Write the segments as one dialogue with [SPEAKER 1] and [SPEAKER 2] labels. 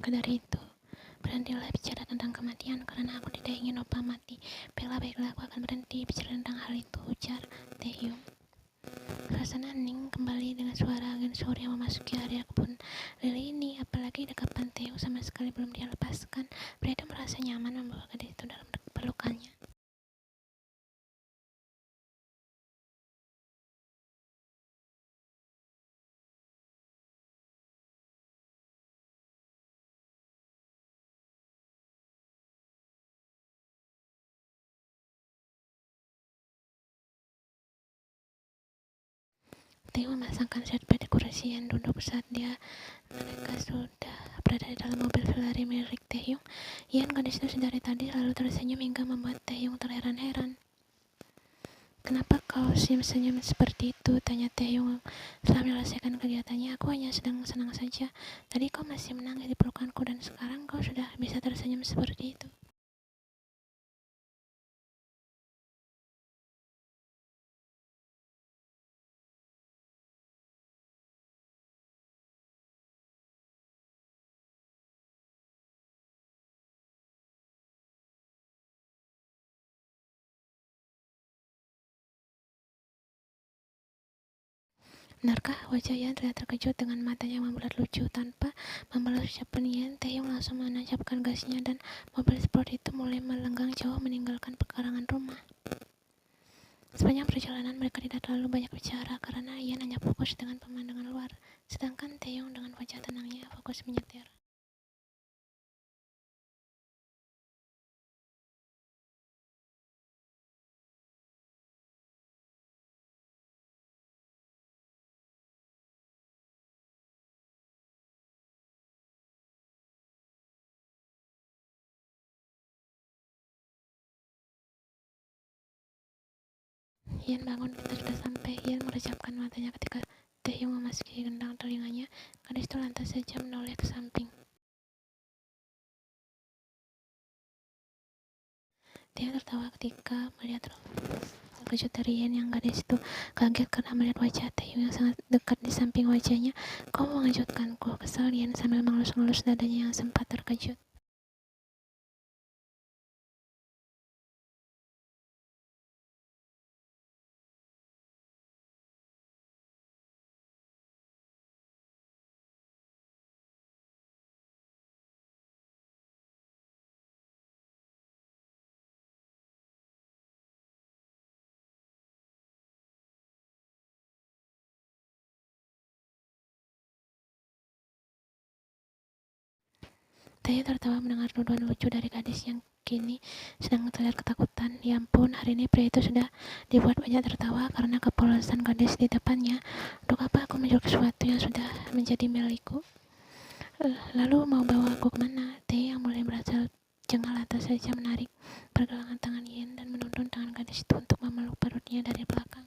[SPEAKER 1] maka dari itu, berhentilah bicara tentang kematian, karena aku tidak ingin Opa mati. Baiklah, aku akan berhenti bicara tentang hal itu, ujar Taehyung. Suasana hening kembali dengan suara angin sore yang memasuki area kebun lili ini. Apalagi dekapan Taehyung sama sekali belum dia lepaskan. Pria itu merasa nyaman membawa gadis itu dalam pelukannya. Taehyung memasangkan setbed di kursi yang duduk saat mereka sudah berada di dalam mobil Ferrari milik Taehyung. Gadis itu dari tadi selalu tersenyum hingga membuat Taehyung terheran-heran. "Kenapa kau senyum-senyum seperti itu?" tanya Taehyung setelah menyelesaikan kegiatannya. "Aku hanya sedang senang saja. Tadi kau masih menangis di pelukanku dan sekarang kau sudah bisa tersenyum seperti itu." "Benarkah?" Wajah Yan terlihat terkejut dengan matanya yang membulat lucu. Tanpa membalas ucapan Yan, Taehyung langsung menancapkan gasnya dan mobil sport itu mulai melenggang jauh meninggalkan pekarangan rumah. Sepanjang perjalanan mereka tidak terlalu banyak bicara karena Yan hanya fokus dengan pemandangan luar, sedangkan Taehyung dengan wajah tenangnya fokus menyetir. Yan bangun, kita sudah sampai. Yan merejapkan matanya ketika Taehyung memasuki gendang telinganya. Gadis itu lantas saja menoleh ke samping. Taehyung tertawa ketika melihat terkejut dari Yan. Gadis itu kaget karena melihat wajah Taehyung yang sangat dekat di samping wajahnya. "Kau mengejutkanku," kesal Yan sambil mengelus-ngelus dadanya yang sempat terkejut. Taehyung tertawa mendengar tuduhan lucu dari gadis yang kini sedang terlihat ketakutan. "Ya ampun, hari ini pria itu sudah dibuat banyak tertawa karena kepolosan gadis di depannya. Untuk apa aku menjual sesuatu yang sudah menjadi milikku? Lalu mau bawa aku kemana?" Taehyung yang mulai merasa jengah lantas saja menarik pergelangan tangan Yen dan menuntun tangan gadis itu untuk memeluk perutnya dari belakang.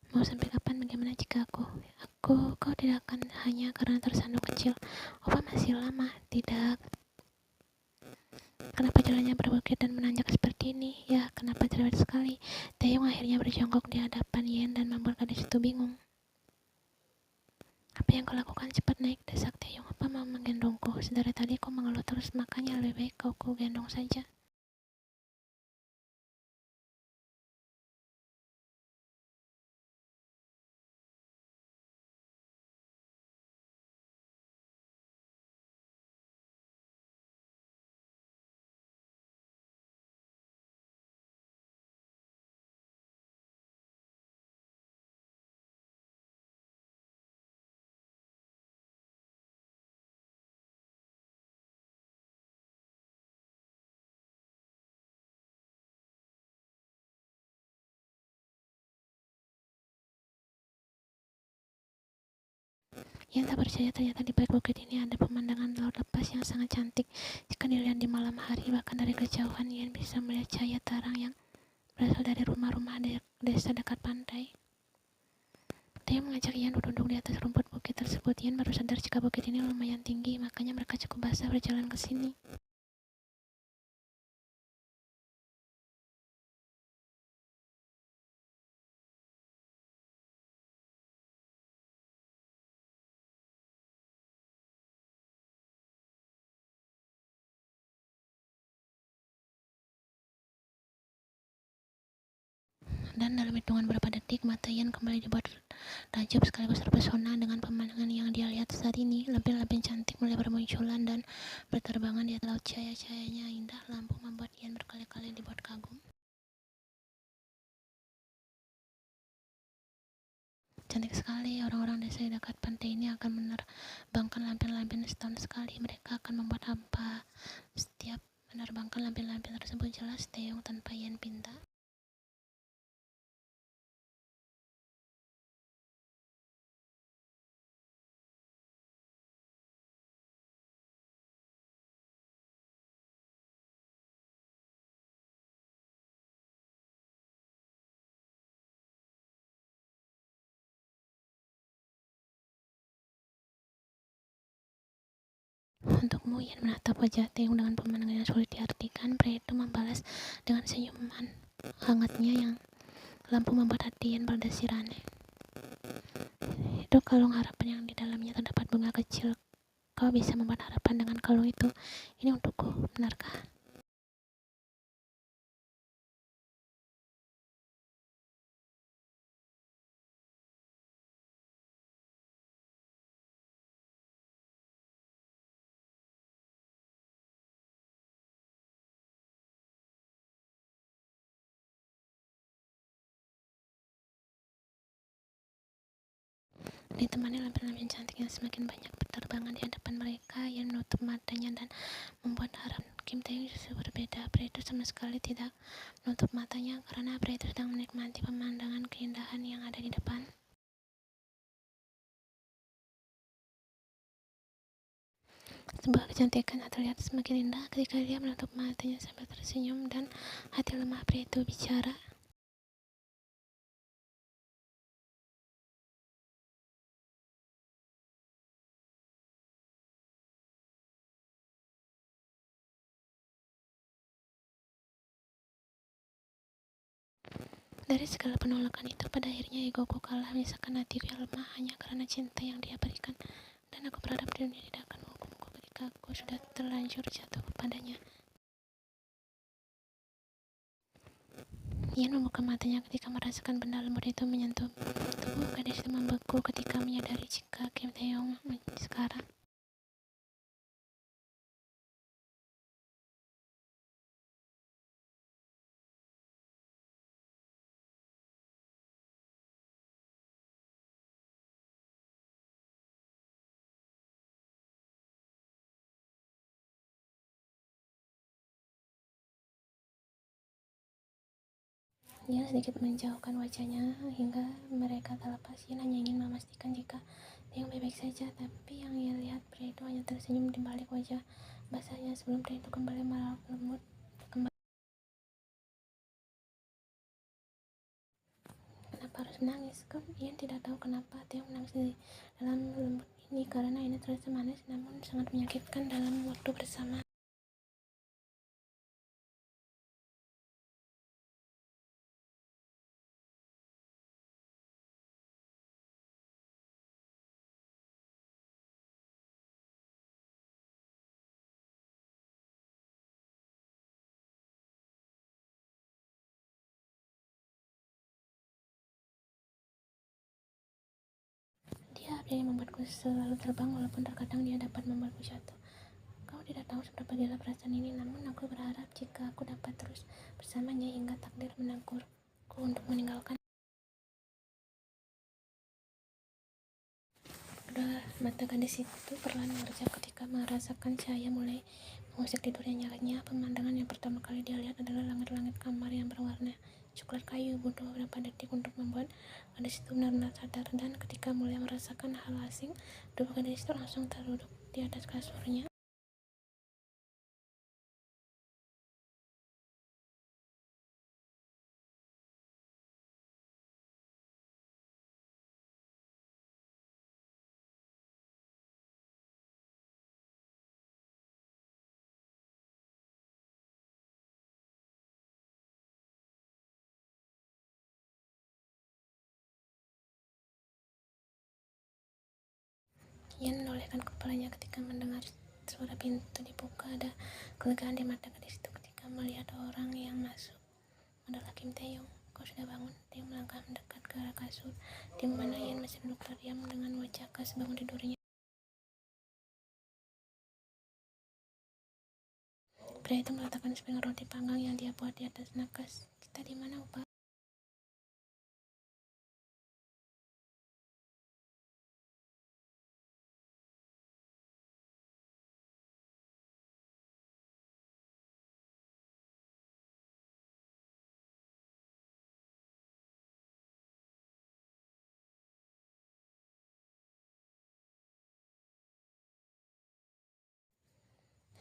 [SPEAKER 1] "Mau sampai kapan? Bagaimana jika kau tidak akan hanya karena tersandung kecil? Opa masih lama." "Tidak. Kenapa jalannya berbukit dan menanjak seperti ini?" "Ya, kenapa cerewet sekali." Taehyung akhirnya berjongkok di hadapan Yen dan membuat gadis itu bingung. "Apa yang kau lakukan? Cepat naik," desak Taehyung. "Opa mau menggendongku. Sedari tadi kau mengeluh terus, makanya lebih baik kau gendong saja." Yen tak percaya ternyata di balik bukit ini ada pemandangan laut lepas yang sangat cantik. Jika dilihat di malam hari, bahkan dari kejauhan, Yen bisa melihat cahaya terang yang berasal dari rumah-rumah desa dekat pantai. Theo mengajak Ian duduk di atas rumput bukit tersebut. Ian baru sadar jika bukit ini lumayan tinggi, makanya mereka cukup basah berjalan ke sini. Dan dalam hitungan beberapa detik, mata Ian kembali dibuat takjub sekaligus terpesona dengan pemandangan yang dia lihat saat ini. Lampin-lampin cantik mulai bermunculan dan berterbangan di atas laut. Cahaya-cahayanya indah, lampu membuat Ian berkali-kali dibuat kagum. Cantik sekali, orang-orang desa di dekat pantai ini akan menerbangkan lampin-lampin setahun sekali. Mereka akan membuat apa setiap menerbangkan lampin-lampin tersebut, jelas Taeyong tanpa Ian pinta. Untukmu, Ian menatap wajah Taeyong dengan pemandangan yang sulit diartikan. Pria itu membalas dengan senyuman hangatnya yang lampu membuat hati Ian berdesir aneh. Itu kalung harapan yang di dalamnya terdapat bunga kecil. Kau bisa membuat harapan dengan kalung itu. Ini untukku, benarkah? Ditemani lampin-lampin cantik yang semakin banyak berterbangan di hadapan mereka, Ian menutup matanya dan membuat harap. Kim Taeyong justru berbeda. Pria itu sama sekali tidak menutup matanya karena pria itu sedang menikmati pemandangan keindahan yang ada di depan. Sebuah kecantikan terlihat semakin indah ketika dia menutup matanya sambil tersenyum dan hati lemah pria itu bicara. Dari segala penolakan itu, pada akhirnya egoku kalah, menyisakan hatiku yang lemah hanya karena cinta yang dia berikan. Dan aku berharap dunia tidak akan menghukumku ketika aku sudah terlanjur jatuh kepadanya. Ian membuka matanya ketika merasakan benda lembut itu menyentuh tubuh gadis itu membeku ketika menyadari jika Kim Taeyong sekarang. Ia sedikit menjauhkan wajahnya hingga mereka tak lepas. Ian hanya ingin memastikan jika Taeyong baik-baik saja, tapi yang ia lihat pria itu hanya tersenyum di balik wajah basahnya sebelum pria itu kembali melawak lembut. Kenapa harus menangis? Ian tidak tahu kenapa Taeyong menangis di dalam lembut ini karena ini terasa manis namun sangat menyakitkan dalam waktu bersama. Dia yang membuatku selalu terbang walaupun terkadang dia dapat membuatku jatuh. Kau tidak tahu seberapa gila perasaan ini, namun aku berharap jika aku dapat terus bersamanya hingga takdir menegurku untuk meninggalkan. Kedua mata gadis itu perlahan mengerjap ketika merasakan cahaya mulai mengusik tidurnya nyatanya. Pemandangan yang pertama kali dia lihat adalah langit-langit kamar yang berwarna coklat kayu. Butuh beberapa detik untuk membuat gadis itu benar-benar sadar, dan ketika mulai merasakan hal asing, tubuh gadis itu langsung terduduk di atas kasurnya. Ian menolehkan kepalanya ketika mendengar suara pintu dibuka. Ada kelegaan di mata gadis itu ketika melihat orang yang masuk adalah Kim Taeyong. "Kau sudah bangun?" Taeyong melangkah mendekat ke arah kasur, di mana Ian masih duduk terdiam dengan wajah khas bangun tidurnya. Pria itu meletakkan sepinggan roti panggang yang dia buat di atas nakas. "Kita di mana, Opa?"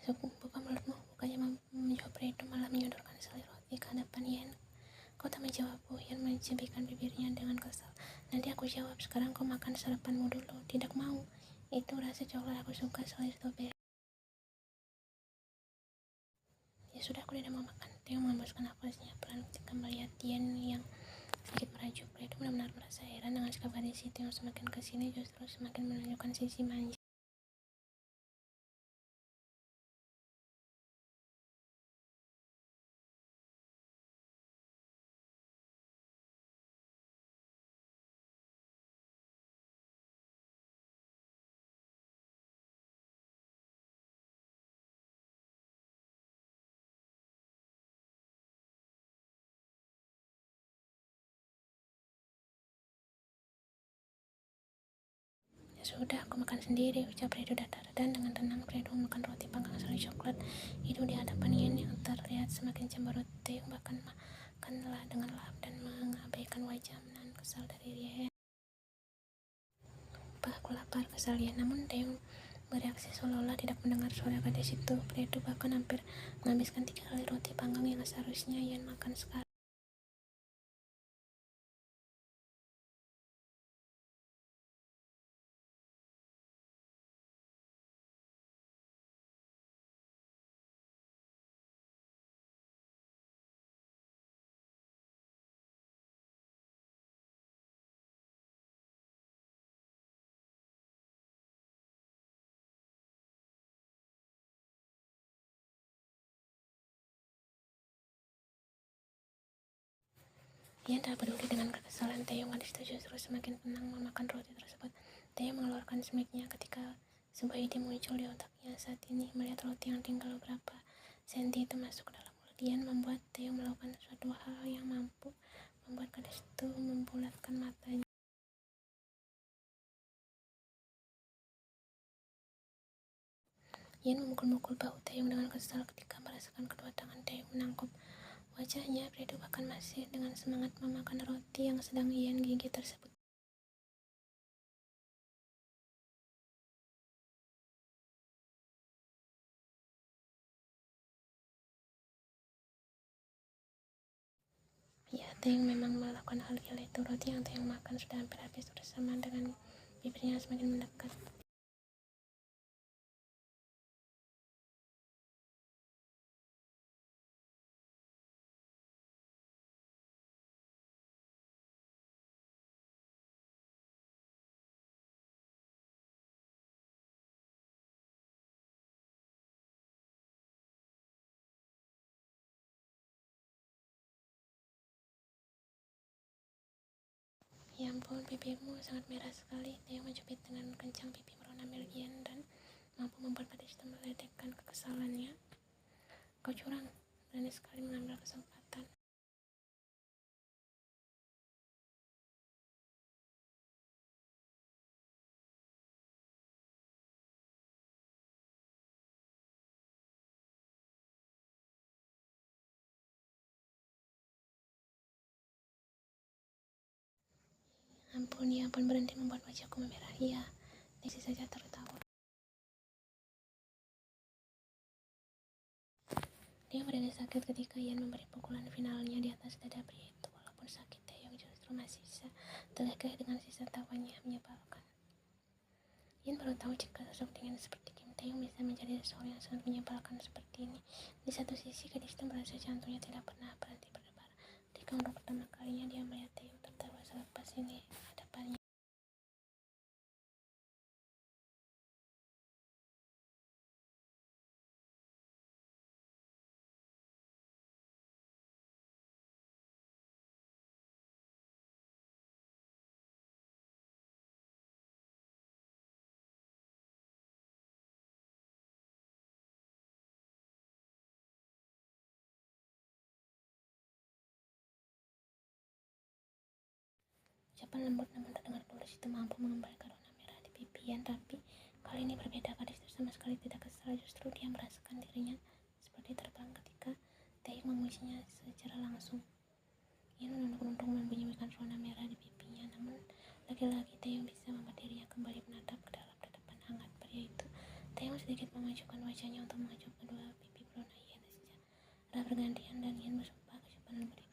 [SPEAKER 1] "Buka mulutmu," bukannya menjawab. Pria itu malah menyodorkan selai roti ke hadapan Ian. "Kau tak menjawabku." Ian mencibirkan bibirnya dengan kesal. "Nanti aku jawab. Sekarang kau makan sarapanmu dulu." "Tidak mau. Itu rasa coklat, aku suka selai stroberi." "Ya sudah, aku tidak mau makan." Taeyong mengembuskan nafasnya pelan ketika melihat Ian yang sedikit merajuk. Pria itu benar-benar merasa heran dengan sikap gadis itu yang semakin kesini justru semakin menunjukkan sisi manja. "Ya sudah, aku makan sendiri," ucap pria itu datar, dan dengan tenang pria itu memakan roti panggang selai coklat itu di hadapan Ian yang terlihat semakin cemberut. Taeyong bahkan makanlah dengan lahap dan mengabaikan wajah menahan kesal dari Ian. "Pak, aku lapar," kesal Ian. Namun Taeyong bereaksi seolah-olah tidak mendengar suara gadis itu. Pria itu bahkan hampir menghabiskan 3 kali roti panggang yang seharusnya Ian makan sekarang. Ian tak peduli dengan kekesalan Taeyong. Gadis itu justru semakin tenang memakan roti tersebut. Taeyong mengeluarkan smegnya ketika sebuah ide muncul di otaknya saat ini. Melihat roti yang tinggal beberapa senti itu masuk ke dalam mulut Ian membuat Taeyong melakukan suatu hal yang mampu membuat gadis itu membulatkan matanya. Ian memukul-mukul bahu Taeyong dengan kesal ketika merasakan kedua tangan Taeyong menangkap wajahnya. Pria itu bahkan masih dengan semangat memakan roti yang sedang Ian gigit tersebut. Ya, Taeyong memang melakukan hal gila itu. Roti yang Taeyong makan sudah hampir habis bersama dengan bibirnya semakin mendekat. "Ya ampun, bibirmu sangat merah sekali." Taeyong mencubit dengan kencang pipi berwarna milik Ian dan mampu membuat gadis itu meledekkan kekesalannya. "Kau curang, berani sekali mengambil kesempatan." "Ampun, ya ampun, berhenti membuat wajahku memerah." "Iya." Taeyong saja tertawa. Dia berdiri sakit ketika Ian memberi pukulan finalnya di atas dada pria itu. Walaupun sakit, Taeyong justru masih bisa terlekeh dengan sisa tawanya menyebalkan. Ian baru tahu jika sosok dingin seperti Kim Taeyong bisa menjadi seseorang yang sangat menyebalkan seperti ini. Di satu sisi, gadis itu merasa jantungnya tidak pernah berhenti berdebar ketika untuk pertama kalinya dia melihat Taeyong tertawa selepas ini hadapannya. Ucapan lembut namun terdengar tulus itu mampu mengembalikan warna merah di pipi Yan. Tapi kali ini berbeda. Gadis itu sama sekali tidak kesal, justru dia merasakan dirinya seperti terbang ketika Taeyong memujinya secara langsung. Yan menunduk-nunduk menyembunyikan warna merah di pipinya, namun lagi-lagi Taeyong bisa membuat dirinya kembali menatap ke dalam tatapan hangat pria itu. Taeyong sedikit memajukan wajahnya untuk mengajak kedua pipi berwarna Yan secara bergantian, dan Yan bersumpah kecupan lembut